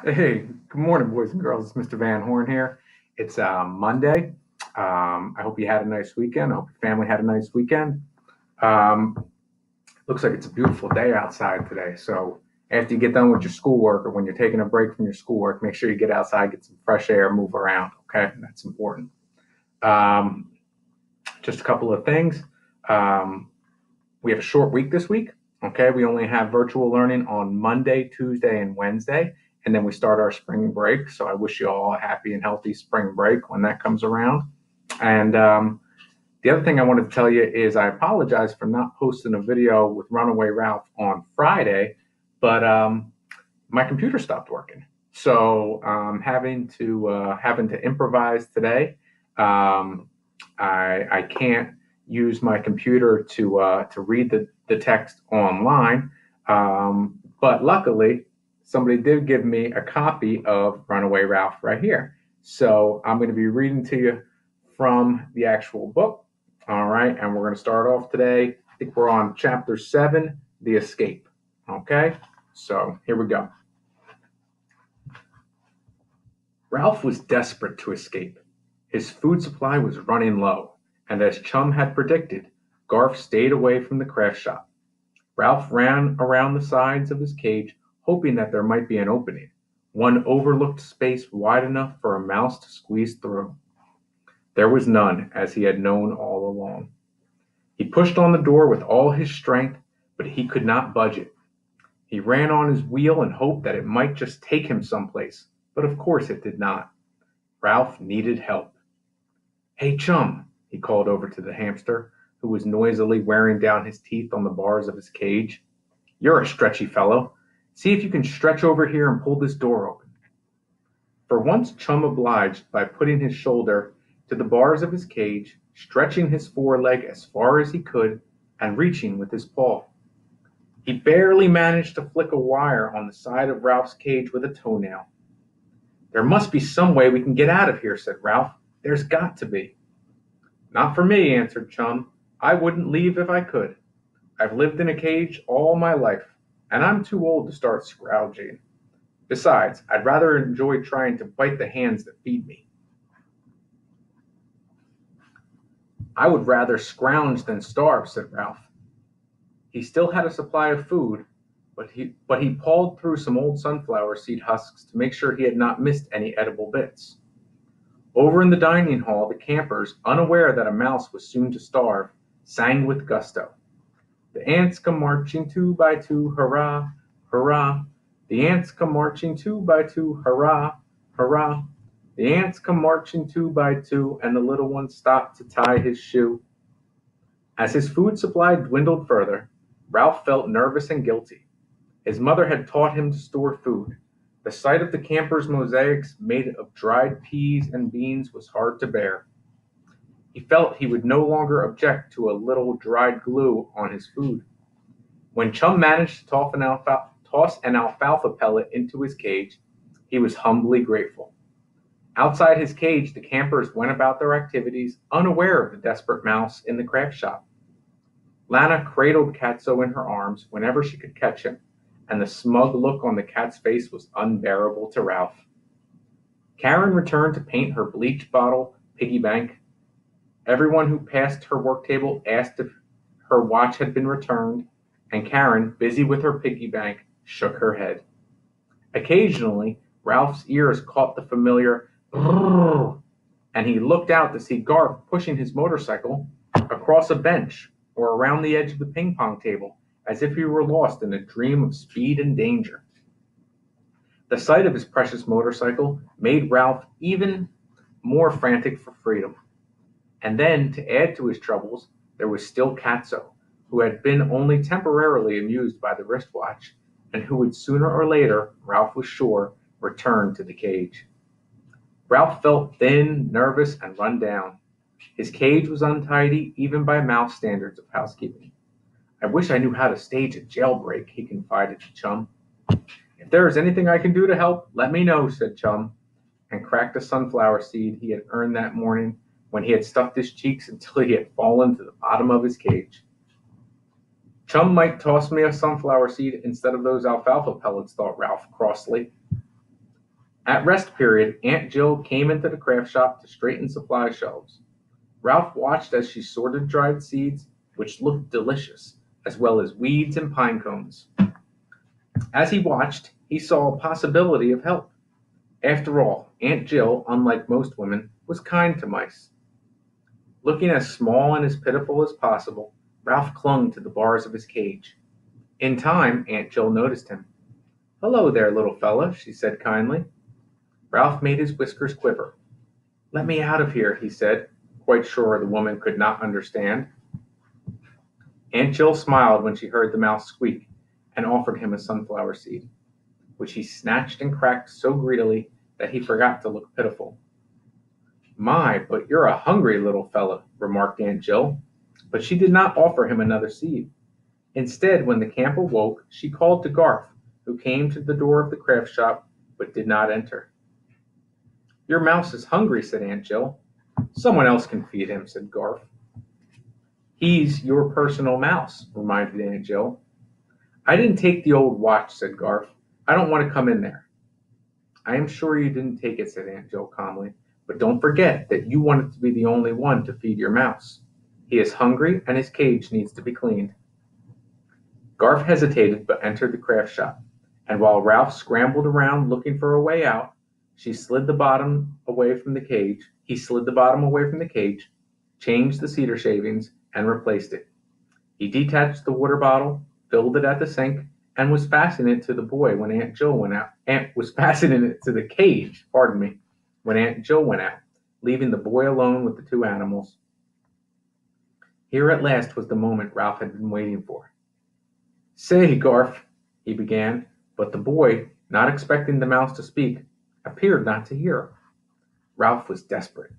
Hey, good morning, boys and girls. It's Mr. Van Horn here. It's Monday. I hope you had a nice weekend. I hope your family had a nice weekend. Um, Looks like it's a beautiful day outside today. So after you get done with your schoolwork or when you're taking a break from your schoolwork, make sure you get outside, get some fresh air, move around. Okay, that's important. Um, just a couple of things. Um, we have a short week this week. Okay, we only have virtual learning on Monday, Tuesday, and Wednesday, and then we start our spring break. So I wish you all a happy and healthy spring break when that comes around. And the other thing I wanted to tell you is I apologize for not posting a video with Runaway Ralph on Friday, but my computer stopped working, so having to improvise today. Um, I can't use my computer to read the text online, but luckily somebody did give me a copy of Runaway Ralph right here. So I'm going to be reading to you from the actual book. All right, and we're going to start off today. I think we're on chapter 7, The Escape. Okay, so here we go. Ralph was desperate to escape. His food supply was running low, and as Chum had predicted, Garf stayed away from the craft shop. Ralph ran around the sides of his cage, hoping that there might be an opening, one overlooked space wide enough for a mouse to squeeze through. There was none, as he had known all along. He pushed on the door with all his strength, but he could not budge it. He ran on his wheel and hoped that it might just take him someplace, but of course it did not. Ralph needed help. "Hey, Chum," he called over to the hamster, who was noisily wearing down his teeth on the bars of his cage. "You're a stretchy fellow. See if you can stretch over here and pull this door open." For once Chum obliged by putting his shoulder to the bars of his cage, stretching his foreleg as far as he could, and reaching with his paw. He barely managed to flick a wire on the side of Ralph's cage with a toenail. "There must be some way we can get out of here," said Ralph. "There's got to be." "Not for me," answered Chum. "I wouldn't leave if I could. I've lived in a cage all my life, and I'm too old to start scrounging. Besides, I'd rather enjoy trying to bite the hands that feed me." "I would rather scrounge than starve," said Ralph. He still had a supply of food, but he pawed through some old sunflower seed husks to make sure he had not missed any edible bits. Over in the dining hall the campers, unaware that a mouse was soon to starve, sang with gusto. "The ants come marching two by two, hurrah, hurrah! The ants come marching two by two, hurrah, hurrah! The ants come marching two by two," and the little one stopped to tie his shoe. As his food supply dwindled further, Ralph felt nervous and guilty. His mother had taught him to store food. The sight of the campers' mosaics made of dried peas and beans was hard to bear. He felt he would no longer object to a little dried glue on his food. When Chum managed to toss an alfalfa pellet into his cage, he was humbly grateful. Outside his cage, the campers went about their activities, unaware of the desperate mouse in the craft shop. Lana cradled Catso in her arms whenever she could catch him, and the smug look on the cat's face was unbearable to Ralph. Karen returned to paint her bleach bottle piggy bank. Everyone who passed her work table asked if her watch had been returned, and Karen, busy with her piggy bank, shook her head. Occasionally, Ralph's ears caught the familiar brrrr, and he looked out to see Garth pushing his motorcycle across a bench or around the edge of the ping pong table, as if he were lost in a dream of speed and danger. The sight of his precious motorcycle made Ralph even more frantic for freedom. And then, to add to his troubles, there was still Catso, who had been only temporarily amused by the wristwatch, and who would sooner or later, Ralph was sure, return to the cage. Ralph felt thin, nervous, and run down. His cage was untidy, even by mouse standards of housekeeping. "I wish I knew how to stage a jailbreak," he confided to Chum. "If there is anything I can do to help, let me know," said Chum, and cracked a sunflower seed he had earned that morning when he had stuffed his cheeks until he had fallen to the bottom of his cage. "Chum might toss me a sunflower seed instead of those alfalfa pellets," thought Ralph crossly. At rest period, Aunt Jill came into the craft shop to straighten supply shelves. Ralph watched as she sorted dried seeds, which looked delicious, as well as weeds and pine cones. As he watched, he saw a possibility of help. After all, Aunt Jill, unlike most women, was kind to mice. Looking as small and as pitiful as possible, Ralph clung to the bars of his cage. In time, Aunt Jill noticed him. "Hello there, little fella," she said kindly. Ralph made his whiskers quiver. "Let me out of here," he said, quite sure the woman could not understand. Aunt Jill smiled when she heard the mouse squeak, and offered him a sunflower seed, which he snatched and cracked so greedily that he forgot to look pitiful. "My, but you're a hungry little fella," remarked Aunt Jill, but she did not offer him another seed. Instead, when the camp awoke, she called to Garth, who came to the door of the craft shop but did not enter. "Your mouse is hungry," said Aunt Jill. "Someone else can feed him," said Garth. "He's your personal mouse," reminded Aunt Jill. "I didn't take the old watch," said Garth. "I don't want to come in there." "I am sure you didn't take it," said Aunt Jill calmly, "but don't forget that you wanted to be the only one to feed your mouse. He is hungry and his cage needs to be cleaned." Garth hesitated but entered the craft shop, and while Ralph scrambled around looking for a way out, he slid the bottom away from the cage, changed the cedar shavings, and replaced it. He detached the water bottle, filled it at the sink, and was fastening it to the boy when Aunt Jill went out. Was fastening it to the cage, when Aunt Jill went out, leaving the boy alone with the two animals. Here at last was the moment Ralph had been waiting for. "Say, Garth," he began, but the boy, not expecting the mouse to speak, appeared not to hear. Ralph was desperate.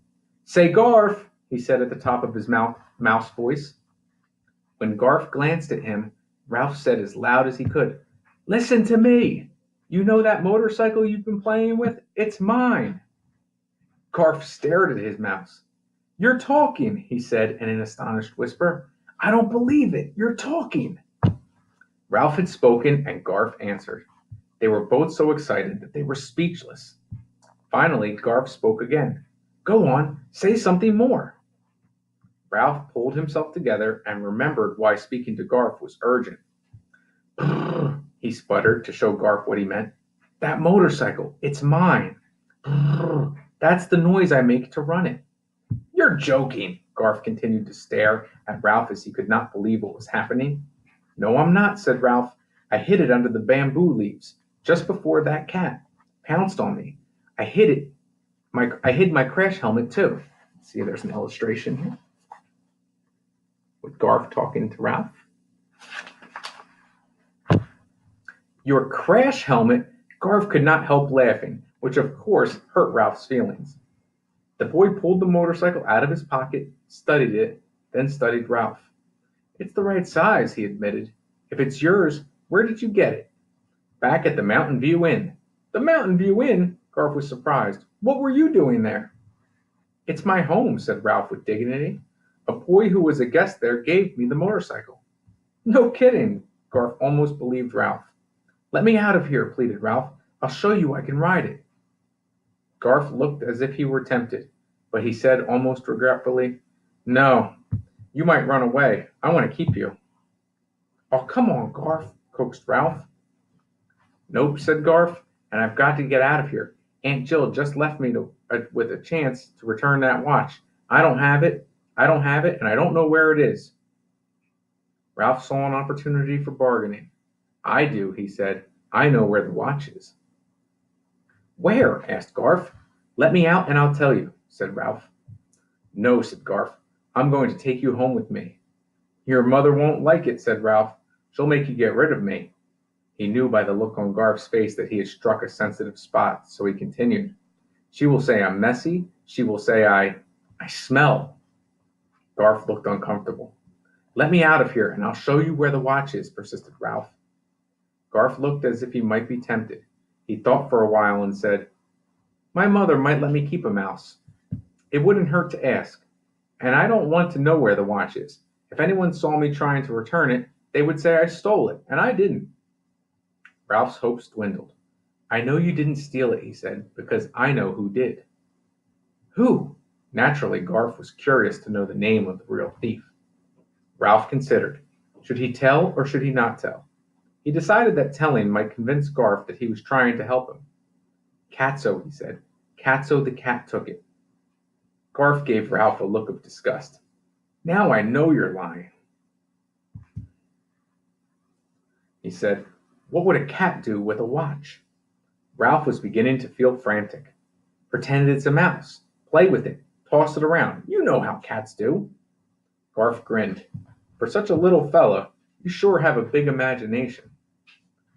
"Say, Garth," he said at the top of his mouse voice. When Garth glanced at him, Ralph said as loud as he could, "Listen to me! You know that motorcycle you've been playing with? It's mine!" Garth stared at his mouse. "You're talking," he said in an astonished whisper. "I don't believe it! You're talking!" Ralph had spoken, and Garth answered. They were both so excited that they were speechless. Finally, Garth spoke again. "Go on, say something more." Ralph pulled himself together and remembered why speaking to Garth was urgent. "Brrr," he sputtered to show Garth what he meant. "That motorcycle, it's mine. Brrr, that's the noise I make to run it." "You're joking." Garth continued to stare at Ralph as he could not believe what was happening. "No, I'm not," said Ralph. "I hid it under the bamboo leaves, just before that cat pounced on me. I hid my crash helmet too." See, there's an illustration here with Garth talking to Ralph. "Your crash helmet?" Garth could not help laughing, which of course hurt Ralph's feelings. The boy pulled the motorcycle out of his pocket, studied it, then studied Ralph. "It's the right size," he admitted. "If it's yours, where did you get it?" "Back at the Mountain View Inn." "The Mountain View Inn?" Garth was surprised. "What were you doing there?" "It's my home," said Ralph with dignity. "A boy who was a guest there gave me the motorcycle." "No kidding." Garth almost believed Ralph. "Let me out of here," pleaded Ralph. "I'll show you I can ride it." Garth looked as if he were tempted, but he said almost regretfully, "No, you might run away. I want to keep you." "Oh, come on, Garth," coaxed Ralph. "Nope," said Garth, "and I've got to get out of here. Aunt Jill just left me with a chance to return that watch. I don't have it, and I don't know where it is." Ralph saw an opportunity for bargaining. "I do," he said. "I know where the watch is." "Where?" asked Garth. "Let me out and I'll tell you," said Ralph. "No," said Garth. "I'm going to take you home with me." "Your mother won't like it," said Ralph. "She'll make you get rid of me." He knew by the look on Garth's face that he had struck a sensitive spot, so he continued. "She will say I'm messy. She will say I smell." Garth looked uncomfortable. "Let me out of here and I'll show you where the watch is," persisted Ralph. Garth looked as if he might be tempted. He thought for a while and said, "My mother might let me keep a mouse. It wouldn't hurt to ask. And I don't want to know where the watch is. If anyone saw me trying to return it, they would say I stole it, and I didn't." Ralph's hopes dwindled. I know you didn't steal it, he said, because I know who did. Who? Naturally, Garth was curious to know the name of the real thief. Ralph considered. Should he tell or should he not tell? He decided that telling might convince Garth that he was trying to help him. Catso, he said. Catso the cat took it. Garth gave Ralph a look of disgust. Now I know you're lying, he said. What would a cat do with a watch? Ralph was beginning to feel frantic. Pretend it's a mouse. Play with it. Toss it around. You know how cats do. Garth grinned. For such a little fellow, you sure have a big imagination.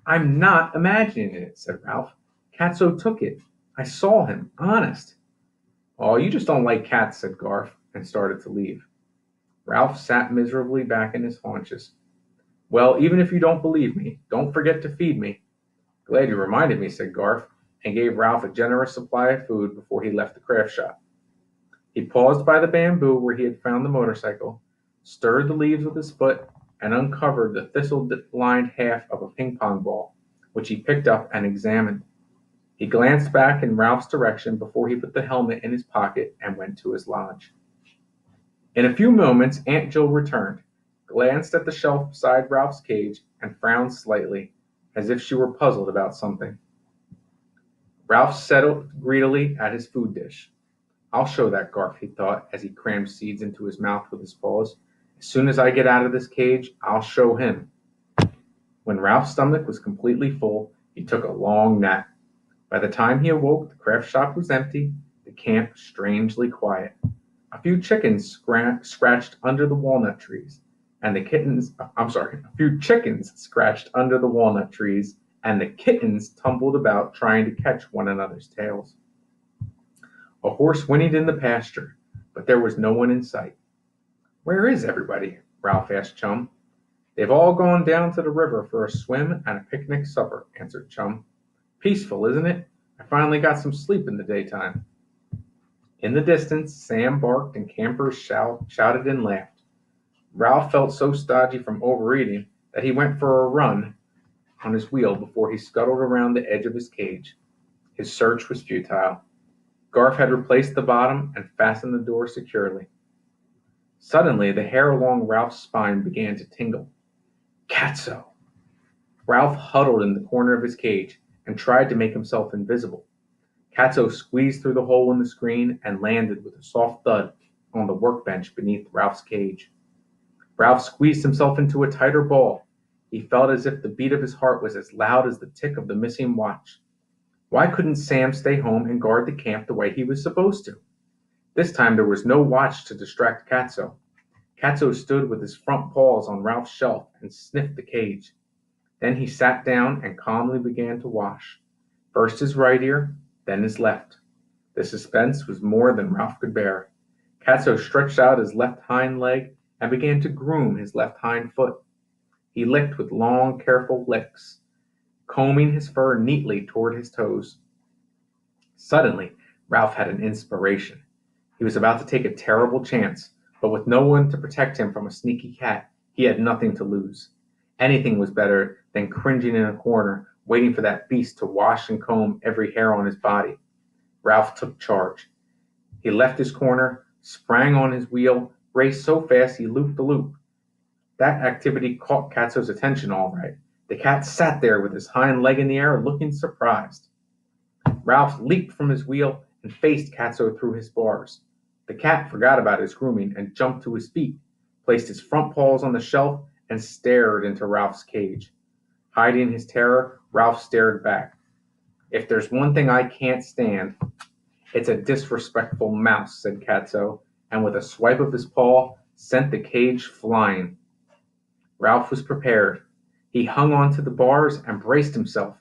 I'm not imagining it, said Ralph. Catso took it. I saw him. Honest. Oh, you just don't like cats, said Garth, and started to leave. Ralph sat miserably back in his haunches. Well, even if you don't believe me, don't forget to feed me. Glad you reminded me, said Garth, and gave Ralph a generous supply of food before he left the craft shop. He paused by the bamboo where he had found the motorcycle, stirred the leaves with his foot, and uncovered the thistle-lined half of a ping-pong ball, which he picked up and examined. He glanced back in Ralph's direction before he put the helmet in his pocket and went to his lodge. In a few moments, Aunt Jill returned, glanced at the shelf beside Ralph's cage, and frowned slightly, as if she were puzzled about something. Ralph settled greedily at his food dish. I'll show that Garth, he thought, as he crammed seeds into his mouth with his paws. As soon as I get out of this cage, I'll show him. When Ralph's stomach was completely full, he took a long nap. By the time he awoke, the craft shop was empty, the camp strangely quiet. A few chickens scratched under the walnut trees, and a few chickens scratched under the walnut trees, and the kittens tumbled about trying to catch one another's tails. A horse whinnied in the pasture, but there was no one in sight. Where is everybody? Ralph asked Chum. They've all gone down to the river for a swim and a picnic supper, answered Chum. Peaceful, isn't it? I finally got some sleep in the daytime. In the distance, Sam barked and campers shouted and laughed. Ralph felt so stodgy from overeating that he went for a run on his wheel before he scuttled around the edge of his cage. His search was futile. Garth had replaced the bottom and fastened the door securely. Suddenly, the hair along Ralph's spine began to tingle. Catso! Ralph huddled in the corner of his cage and tried to make himself invisible. Catso squeezed through the hole in the screen and landed with a soft thud on the workbench beneath Ralph's cage. Ralph squeezed himself into a tighter ball. He felt as if the beat of his heart was as loud as the tick of the missing watch. Why couldn't Sam stay home and guard the camp the way he was supposed to? This time there was no watch to distract Catso. Catso stood with his front paws on Ralph's shelf and sniffed the cage. Then he sat down and calmly began to wash. First his right ear, then his left. The suspense was more than Ralph could bear. Catso stretched out his left hind leg and began to groom his left hind foot. He licked with long, careful licks, combing his fur neatly toward his toes. Suddenly, Ralph had an inspiration. He was about to take a terrible chance, but with no one to protect him from a sneaky cat, he had nothing to lose. Anything was better than cringing in a corner, waiting for that beast to wash and comb every hair on his body. Ralph took charge. He left his corner, sprang on his wheel, raced so fast he looped the loop. That activity caught Catso's attention all right. The cat sat there with his hind leg in the air, looking surprised. Ralph leaped from his wheel and faced Catso through his bars. The cat forgot about his grooming and jumped to his feet, placed his front paws on the shelf, and stared into Ralph's cage. Hiding his terror, Ralph stared back. If there's one thing I can't stand, it's a disrespectful mouse, said Catso, and with a swipe of his paw, sent the cage flying. Ralph was prepared. He hung onto the bars and braced himself.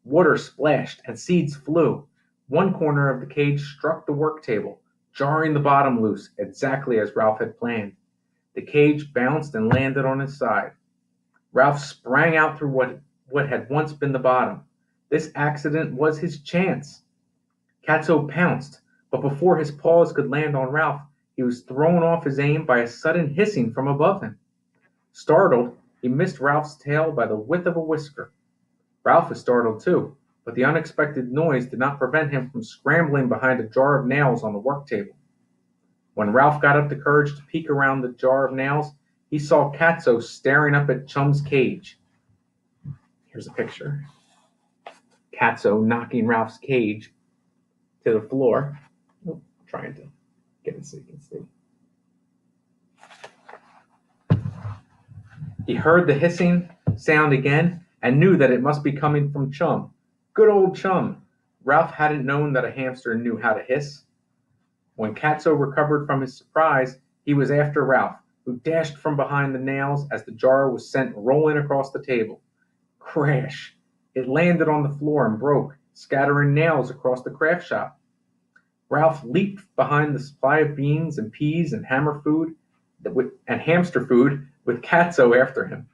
Water splashed and seeds flew. One corner of the cage struck the work table, jarring the bottom loose, exactly as Ralph had planned. The cage bounced and landed on his side. Ralph sprang out through what had once been the bottom. This accident was his chance. Catso pounced, but before his paws could land on Ralph, he was thrown off his aim by a sudden hissing from above him. Startled, he missed Ralph's tail by the width of a whisker. Ralph was startled too. but the unexpected noise did not prevent him from scrambling behind a jar of nails on the work table. When Ralph got up the courage to peek around the jar of nails, he saw Katso staring up at Chum's cage. Here's a picture. Katso knocking Ralph's cage to the floor. Oh, trying to get it so you can see. He heard the hissing sound again and knew that it must be coming from Chum. Good old Chum! Ralph hadn't known that a hamster knew how to hiss. When Katso recovered from his surprise, he was after Ralph, who dashed from behind the nails as the jar was sent rolling across the table. Crash! It landed on the floor and broke, scattering nails across the craft shop. Ralph leaped behind the supply of beans and peas and hamster food with Katso after him.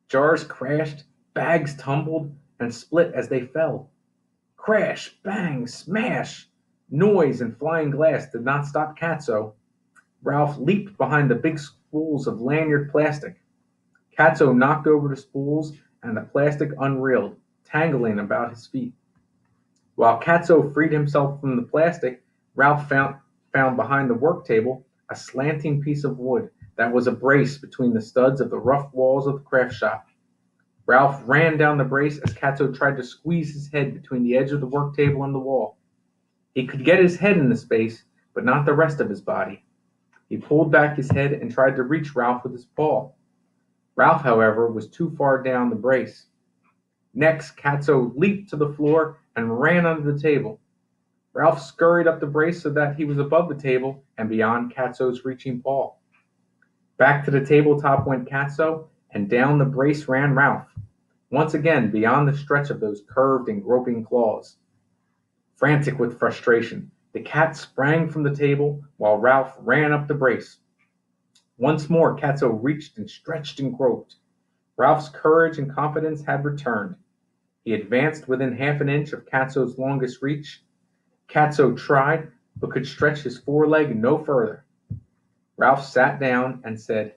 Jars crashed, bags tumbled and split as they fell. Crash, bang, smash! Noise and flying glass did not stop Katso. Ralph leaped behind the big spools of lanyard plastic. Katso knocked over the spools and the plastic unreeled, tangling about his feet. While Katso freed himself from the plastic, Ralph found behind the work table a slanting piece of wood that was a brace between the studs of the rough walls of the craft shop. Ralph ran down the brace as Katso tried to squeeze his head between the edge of the work table and the wall. He could get his head in the space, but not the rest of his body. He pulled back his head and tried to reach Ralph with his paw. Ralph, however, was too far down the brace. Next, Katso leaped to the floor and ran under the table. Ralph scurried up the brace so that he was above the table and beyond Katso's reaching paw. Back to the tabletop went Katso, and down the brace ran Ralph, once again beyond the stretch of those curved and groping claws. Frantic with frustration, the cat sprang from the table while Ralph ran up the brace. Once more, Katso reached and stretched and groped. Ralph's courage and confidence had returned. He advanced within half an inch of Katso's longest reach. Katso tried, but could stretch his foreleg no further. Ralph sat down and said,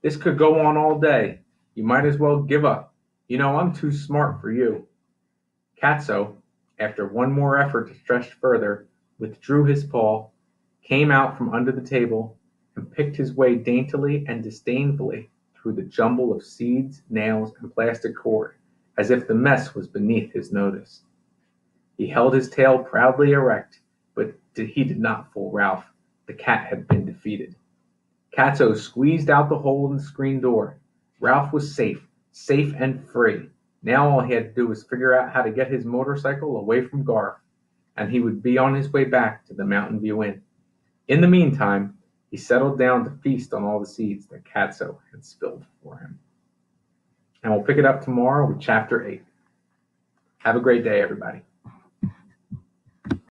"This could go on all day. You might as well give up. You know, I'm too smart for you." Katso, after one more effort to stretch further, withdrew his paw, came out from under the table, and picked his way daintily and disdainfully through the jumble of seeds, nails, and plastic cord, as if the mess was beneath his notice. He held his tail proudly erect, but he did not fool Ralph. The cat had been defeated. Katso squeezed out the hole in the screen door. Ralph was safe and free. Now all he had to do was figure out how to get his motorcycle away from Garth, and he would be on his way back to the Mountain View Inn. In the meantime, he settled down to feast on all the seeds that Katso had spilled for him. And we'll pick it up tomorrow with Chapter 8. Have a great day, everybody.